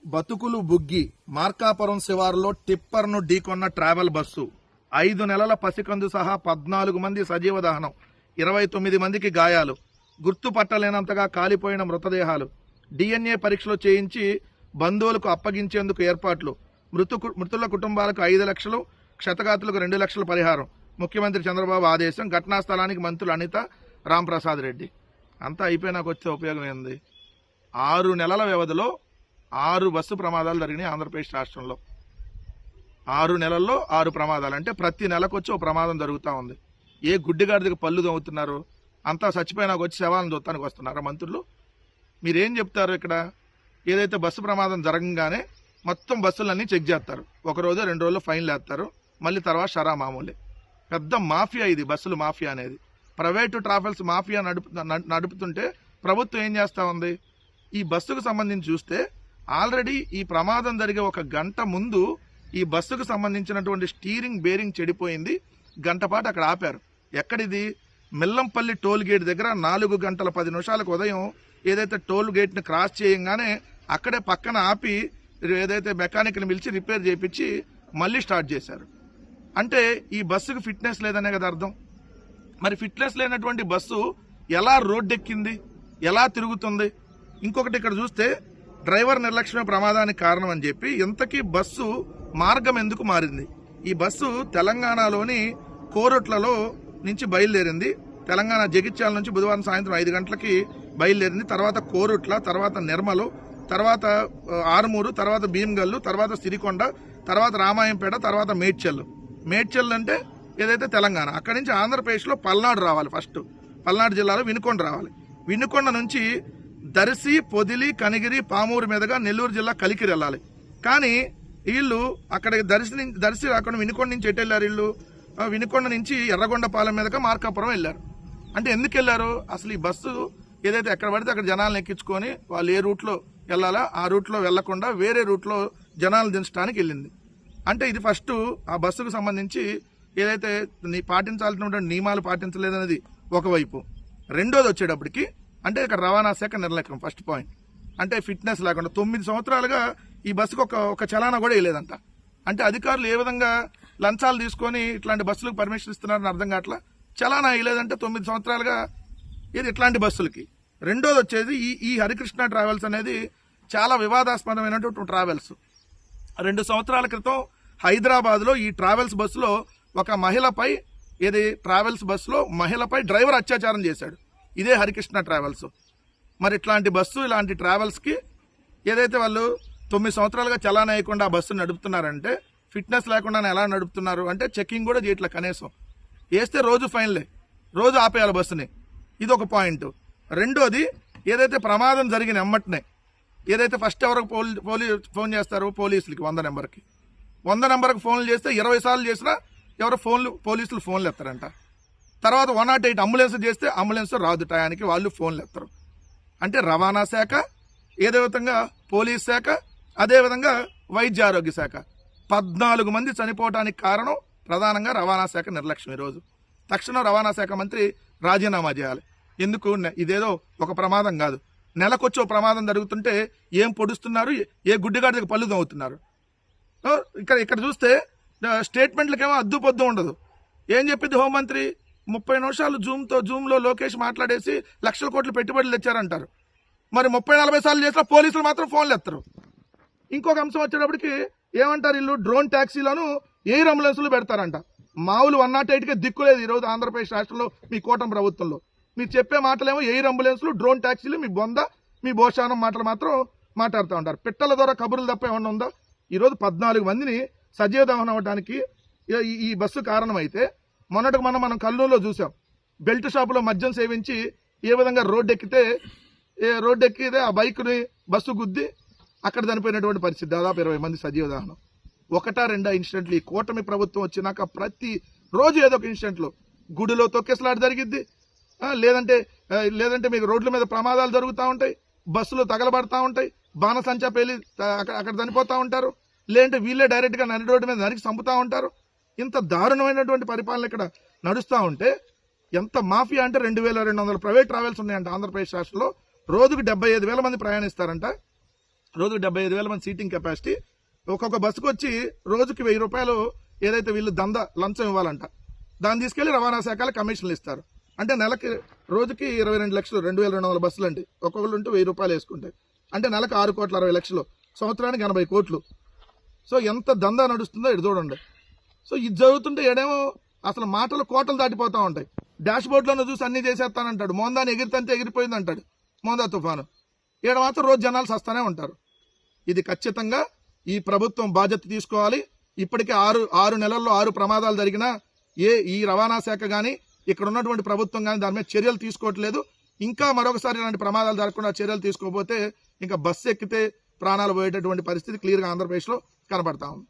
బతుకులు బుగ్గి మార్కాపురం శివారులో టిప్పర్ను ఢీకొన్న travel bus 5 నెలల పసికందు సహా 14 మంది సజీవ దహనం, 29 మందికి గాయాలు, గుర్తుపట్టలేనంతగా కాలిపోయిన మృతదేహాలు, DNA పరీక్షలు చేయించి బంధువులకు అప్పగించేందుకు ఏర్పాట్లు, మృతుల కుటుంబాలకు 5 లక్షలు, క్షతగాతులకు 2 లక్షల పరిహారం, ముఖ్యమంత్రి చంద్రబాబు ఆదేశం. ఘటనా స్థలానికి మంత్రులు అనిత, రాంప్రసాద్ రెడ్డి. అంతా అయిపోయినాక వచ్చే ఉపయోగం ఏంది? 6 నెలల వ్యవధిలో 6 బస్సు ప్రమాదాలు జరిగినాయి ఆంధ్రప్రదేశ్ రాష్ట్రంలో. 6 నెలల్లో 6 ప్రమాదాలు అంటే ప్రతి నెలకు వచ్చి ఒక ప్రమాదం జరుగుతూ ఉంది. ఏ గుడ్డిగాడికి పళ్ళు దొంగతున్నారు? అంతా చచ్చిపోయినాక వచ్చి శవాలను దొత్తానికి వస్తున్నారా మంత్రులు? మీరేం చెప్తారు? ఇక్కడ ఏదైతే బస్సు ప్రమాదం జరగగానే మొత్తం బస్సులన్నీ చెక్ చేస్తారు, 1 రోజు 2 రోజులు ఫైన్లు వేస్తారు, మళ్ళీ తర్వాత షరా మామూలే. పెద్ద మాఫియా ఇది, బస్సులు మాఫియా అనేది. ప్రైవేటు ట్రావెల్స్ మాఫియా నడుపుతుంటే ప్రభుత్వం ఏం చేస్తూ ఉంది? ఈ బస్సుకు సంబంధించి చూస్తే ఆల్రెడీ ఈ ప్రమాదం జరిగే 1 గంట ముందు ఈ బస్సుకు సంబంధించినటువంటి స్టీరింగ్ బేరింగ్ చెడిపోయింది. గంట పాటు అక్కడ ఆపారు. ఎక్కడిది? మిల్లంపల్లి టోల్ గేట్ దగ్గర 4 గంటల 10 నిమిషాలకు ఉదయం ఏదైతే టోల్ గేట్ని క్రాస్ చేయగానే అక్కడే పక్కన ఆపి ఏదైతే మెకానిక్ని పిలిచి రిపేర్ చేయించి మళ్ళీ స్టార్ట్ చేశారు. అంటే ఈ బస్సుకు ఫిట్నెస్ లేదనే కదా అర్థం. మరి ఫిట్నెస్ లేనటువంటి బస్సు ఎలా రోడ్డెక్కింది, ఎలా తిరుగుతుంది? ఇంకొకటి ఇక్కడ చూస్తే డ్రైవర్ నిర్లక్ష్యమే ప్రమాదానికి కారణం అని చెప్పి ఇంతకీ బస్సు మార్గం ఎందుకు మారింది? ఈ బస్సు తెలంగాణలోని కోరుట్లలో నుంచి బయలుదేరింది. తెలంగాణ జగిత్యాల నుంచి బుధవారం సాయంత్రం 5 గంటలకి బయలుదేరింది. తర్వాత కోరుట్ల, తర్వాత నిర్మలు, తర్వాత ఆరుమూరు, తర్వాత భీమ్గల్లు, తర్వాత సిరికొండ, తర్వాత రామాయంపేట, తర్వాత మేడ్చల్ అంటే ఏదైతే తెలంగాణ. అక్కడి నుంచి ఆంధ్రప్రదేశ్లో పల్నాడు రావాలి. ఫస్ట్ పల్నాడు జిల్లాలో వినుకొండ రావాలి. వినుకొండ నుంచి దర్శి, పొదిలి, కనిగిరి, పామూరు మీదుగా నెల్లూరు జిల్లా కలికిరి వెళ్ళాలి. కానీ వీళ్ళు అక్కడ దర్శి రాకుండా వినుకొండ నుంచి ఎటు వెళ్ళారు? వీళ్ళు వినుకొండ నుంచి ఎర్రగొండపాలెం మీదుగా మార్కాపురం వెళ్ళారు. అంటే ఎందుకు వెళ్ళారు? అసలు ఈ బస్సు ఏదైతే ఎక్కడ పడితే అక్కడ జనాలను ఎక్కించుకొని వాళ్ళు ఏ రూట్లో వెళ్ళాలా ఆ రూట్లో వెళ్లకుండా వేరే రూట్లో జనాలు దించడానికి వెళ్ళింది. అంటే ఇది ఫస్ట్ ఆ బస్సుకు సంబంధించి ఏదైతే పాటించాల్సినటువంటి నియమాలు పాటించలేదనేది ఒకవైపు. రెండోది వచ్చేటప్పటికి అంటే ఇక్కడ రవాణా శాఖ నిర్లక్ష్యం. ఫస్ట్ పాయింట్ అంటే ఫిట్నెస్ లేకుండా 9 సంవత్సరాలుగా ఈ బస్సుకు ఒక చలానా కూడా వేయలేదంట. అంటే అధికారులు ఏ విధంగా లంచాలు తీసుకొని ఇట్లాంటి బస్సులకు పర్మిషన్ ఇస్తున్నారని అర్థం కావట్లా. చలానా వేయలేదంటే 9 సంవత్సరాలుగా ఇది ఇట్లాంటి బస్సులకి. రెండోది వచ్చేది ఈ హరికృష్ణ ట్రావెల్స్ అనేది చాలా వివాదాస్పదమైనటువంటి ట్రావెల్స్. 2 సంవత్సరాల క్రితం హైదరాబాద్లో ఈ ట్రావెల్స్ బస్సులో ఒక మహిళపై ట్రావెల్స్ బస్సులో మహిళపై డ్రైవర్ అత్యాచారం చేశాడు. ఇదే హరికృష్ణ ట్రావెల్స్. మరి ఇట్లాంటి బస్సు, ఇలాంటి ట్రావెల్స్కి ఏదైతే వాళ్ళు 9 సంవత్సరాలుగా చలానా వేయకుండా ఆ బస్సును నడుపుతున్నారంటే ఫిట్నెస్ లేకుండా ఎలా నడుపుతున్నారు అంటే చెకింగ్ కూడా చేయట్లే. కనీసం వేస్తే రోజు ఫైన్లే, రోజు ఆపేయాలి బస్సుని. ఇది ఒక పాయింట్. రెండోది ఏదైతే ప్రమాదం జరిగిన ఎమ్మటనే ఏదైతే ఫస్ట్ ఎవరికి ఫోన్ చేస్తారో పోలీసులకి 100 నెంబర్కి 100 నెంబర్కి ఫోన్లు చేస్తే 20 సార్లు చేసినా పోలీసులు ఫోన్లు ఎత్తారంట. తర్వాత 108 అంబులెన్స్ చేస్తే అంబులెన్స్ రాదు టయానికి, వాళ్ళు ఫోన్లు ఎత్తారు. అంటే రవాణా శాఖ, ఏదో విధంగా పోలీస్ శాఖ, అదేవిధంగా వైద్య ఆరోగ్య శాఖ 14 మంది చనిపోవడానికి కారణం ప్రధానంగా రవాణా శాఖ నిర్లక్ష్యం. ఈరోజు తక్షణం రవాణా శాఖ మంత్రి రాజీనామా చేయాలి. ఎందుకు? ఇదేదో ఒక ప్రమాదం కాదు, నెలకొచ్చి ఒక ప్రమాదం జరుగుతుంటే ఏం పొడుస్తున్నారు, ఏ గుడ్డిగాడి దగ్గర పళ్ళు దొంగతున్నారు. ఇక్కడ చూస్తే స్టేట్మెంట్లకేమో అద్దు పొద్దు ఉండదు. ఏం చెప్పింది హోంమంత్రి? 30 నిమిషాలు జూమ్లో లోకేష్ మాట్లాడేసి లక్షల కోట్లు పెట్టుబడులు తెచ్చారంటారు. మరి 30-40 సార్లు చేసినా పోలీసులు మాత్రం ఫోన్లు ఎత్తరు. ఇంకొక అంశం వచ్చేటప్పటికి ఏమంటారు వీళ్ళు? డ్రోన్ ట్యాక్సీలను ఎయిర్ అంబులెన్స్లు పెడతారంట. మామూలు 108కే దిక్కులేదు ఈరోజు ఆంధ్రప్రదేశ్ రాష్ట్రంలో మీ కూటమి ప్రభుత్వంలో. మీరు చెప్పే మాటలేమో ఎయిర్ అంబులెన్స్లు, డ్రోన్ ట్యాక్సీలు, మీ బొంద, మీ భోషానం మాటలు మాత్రం మాట్లాడుతూ ఉంటారు. పిట్టల ద్వారా కబుర్లు తప్ప ఏమన్నా ఉందా? ఈరోజు 14 మందిని సజీవ దహనం అవ్వడానికి ఈ బస్సు కారణమైతే మొన్నటికి మనం కర్నూలులో చూసాం. బెల్ట్ షాపులో మద్యం సేవించి ఏ విధంగా రోడ్డెక్కితే ఆ బైక్ని బస్సు గుద్ది అక్కడ చనిపోయినటువంటి పరిస్థితి. దాదాపు 20 మంది సజీవ దహనం. 1-2 ఇన్సిడెంట్లు ఈ కూటమి ప్రభుత్వం వచ్చినాక ప్రతి రోజు ఏదో ఒక ఇన్సిడెంట్లో గుడిలో తొక్కేసలాట జరిగిద్ది, లేదంటే మీకు రోడ్ల మీద ప్రమాదాలు జరుగుతూ ఉంటాయి, బస్సులు తగలబడతా ఉంటాయి, బాణసంచా పేలి అక్కడ చనిపోతూ ఉంటారు, లేదంటే వీళ్ళే డైరెక్ట్గా నడి రోడ్డు మీద నరికి చంపుతూ ఉంటారు. ఇంత దారుణమైనటువంటి పరిపాలన ఇక్కడ నడుస్తూ ఉంటే ఎంత మాఫియా అంటే 2200 ప్రైవేట్ ట్రావెల్స్ ఉన్నాయంట ఆంధ్రప్రదేశ్ రాష్ట్రంలో. రోజుకు 75,000 మంది ప్రయాణిస్తారంట. రోజుకు 75,000 మంది సీటింగ్ కెపాసిటీ. ఒక్కొక్క బస్సుకు వచ్చి రోజుకి 1,000 రూపాయలు ఏదైతే వీళ్ళు లంచం ఇవ్వాలంట, దాన్ని తీసుకెళ్లి రవాణా శాఖలు కమిషన్లు ఇస్తారు. అంటే నెలకి రోజుకి 22 లక్షలు, 2,200 బస్సులు అండి. ఒక్కొక్కరు ఉంటూ 1,000 రూపాయలు వేసుకుంటే అంటే నెలకు 6,60,00,000, సంవత్సరానికి 80 కోట్లు. సో ఎంత దందా నడుస్తుందో ఇటు చూడండి. సో ఇది జరుగుతుంటే ఏడేమో అసలు మాటలు కోటలు దాటిపోతా ఉంటాయి. డాష్ బోర్డులోనే చూసి అన్ని చేసేస్తానంటాడు. మోందాన్ని ఎగిరితంటే ఎగిరిపోయింది అంటాడు మోందా తుఫాను. ఈడ మాత్రం రోజు జనాలు సస్తానే ఉంటారు. ఇది ఖచ్చితంగా ఈ ప్రభుత్వం బాధ్యత తీసుకోవాలి. ఇప్పటికే 6 నెలల్లో 6 ప్రమాదాలు జరిగినా ఈ రవాణా శాఖ కానీ ఇక్కడ ఉన్నటువంటి ప్రభుత్వం కానీ దాని మీద చర్యలు తీసుకోవట్లేదు. ఇంకా మరొకసారి ఇలాంటి ప్రమాదాలు జరగకుండా చర్యలు తీసుకోకపోతే ఇంకా బస్సు ఎక్కితే ప్రాణాలు పోయేటటువంటి పరిస్థితి క్లియర్గా ఆంధ్రప్రదేశ్లో కనబడతా ఉంది.